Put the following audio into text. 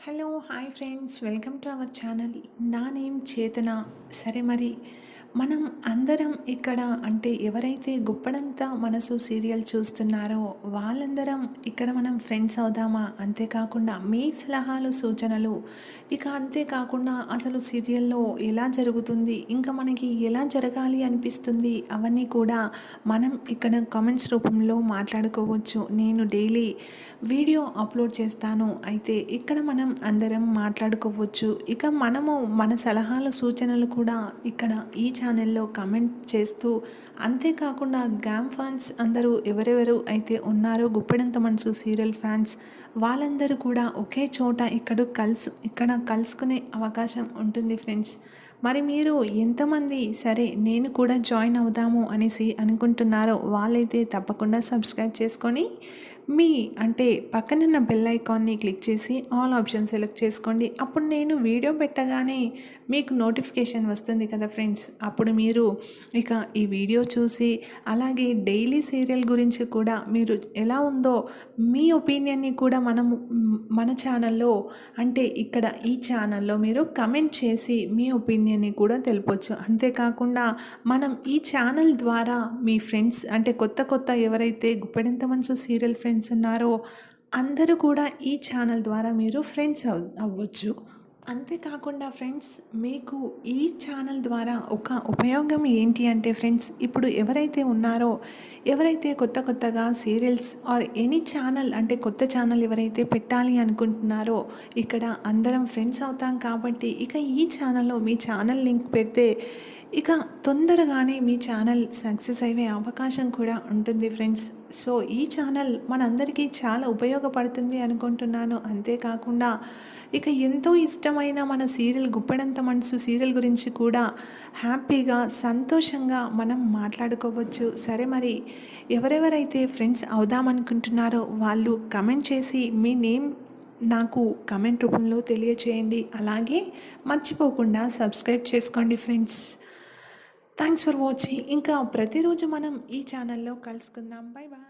Hello hi friends, welcome to our channel. నా name చేతన. సరే మరి మనం అందరం ఇక్కడ అంటే ఎవరైతే గుప్పడంత మనసు సీరియల్ చూస్తున్నారో వాళ్ళందరం ఇక్కడ మనం ఫ్రెండ్స్ అవుదామా? అంతేకాకుండా మీ సలహాలు సూచనలు, ఇక అంతేకాకుండా అసలు సీరియల్లో ఎలా జరుగుతుంది, ఇంకా మనకి ఎలా జరగాలి అనిపిస్తుంది, అవన్నీ కూడా మనం ఇక్కడ కామెంట్స్ రూపంలో మాట్లాడుకోవచ్చు. నేను డైలీ వీడియో అప్లోడ్ చేస్తాను. అయితే ఇక్కడ మనం అందరం మాట్లాడుకోవచ్చు. ఇక మనము మన సలహాలు సూచనలు కూడా ఇక్కడ ఈ ఛానల్లో కమెంట్ చేస్తూ, అంతేకాకుండా గ్యామ్ ఫ్యాన్స్ అందరూ ఎవరెవరు అయితే ఉన్నారో గుప్పెడంత మనసు సీరియల్ ఫ్యాన్స్ వాళ్ళందరూ కూడా ఒకే చోట ఇక్కడ కలుసుకునే అవకాశం ఉంటుంది ఫ్రెండ్స్. మరి మీరు ఎంతమంది సరే నేను కూడా జాయిన్ అవుదాము అనేసి అనుకుంటున్నారో వాళ్ళైతే తప్పకుండా సబ్స్క్రైబ్ చేసుకొని మీ అంటే పక్కనున్న బెల్ ఐకాన్ని క్లిక్ చేసి ఆల్ ఆప్షన్ సెలెక్ట్ చేసుకోండి. అప్పుడు నేను వీడియో పెట్టగానే మీకు నోటిఫికేషన్ వస్తుంది కదా ఫ్రెండ్స్. అప్పుడు మీరు ఇక ఈ వీడియో చూసి అలాగే డైలీ సీరియల్ గురించి కూడా మీరు ఎలా ఉందో మీ ఒపీనియన్ని కూడా మన ఛానల్లో అంటే ఇక్కడ ఈ ఛానల్లో మీరు కమెంట్ చేసి మీ ఒపీనియన్ని కూడా తెలపొచ్చు. అంతేకాకుండా మనం ఈ ఛానల్ ద్వారా మీ ఫ్రెండ్స్ అంటే కొత్త ఎవరైతే గుప్పెడంత మనసు సీరియల్ ఫ్రెండ్స్ ఉన్నారో అందరూ కూడా ఈ ఛానల్ ద్వారా మీరు ఫ్రెండ్స్ అవ్వచ్చు. అంతేకాకుండా ఫ్రెండ్స్, మీకు ఈ ఛానల్ ద్వారా ఒక ఉపయోగం ఏంటి అంటే ఫ్రెండ్స్, ఇప్పుడు ఎవరైతే ఉన్నారో ఎవరైతే కొత్తగా సీరియల్స్ ఆర్ ఎనీ ఛానల్ అంటే కొత్త ఛానల్ ఎవరైతే పెట్టాలి అనుకుంటున్నారో ఇక్కడ అందరం ఫ్రెండ్స్ అవుతాం. కాబట్టి ఇక ఈ ఛానల్లో మీ ఛానల్ లింక్ పెడితే ఇక తొందరగానే మీ ఛానల్ సక్సెస్ అయ్యే అవకాశం కూడా ఉంటుంది ఫ్రెండ్స్. సో ఈ ఛానల్ మనందరికీ చాలా ఉపయోగపడుతుంది అనుకుంటున్నాను. అంతేకాకుండా ఇక ఎంతో ఇష్టమైన మన సీరియల్ గుప్పెడంత మనసు సీరియల్ గురించి కూడా హ్యాపీగా సంతోషంగా మనం మాట్లాడుకోవచ్చు. సరే మరి ఎవరెవరైతే ఫ్రెండ్స్ అవుదామనుకుంటున్నారో వాళ్ళు కమెంట్ చేసి మీ నేమ్ నాకు కమెంట్ రూపంలో తెలియచేయండి. అలాగే మర్చిపోకుండా సబ్స్క్రైబ్ చేసుకోండి ఫ్రెండ్స్. Thanks for watching. ఇంకా ప్రతిరోజు మనం ఈ ఛానల్లో కలుసుకుందాం. Bye bye.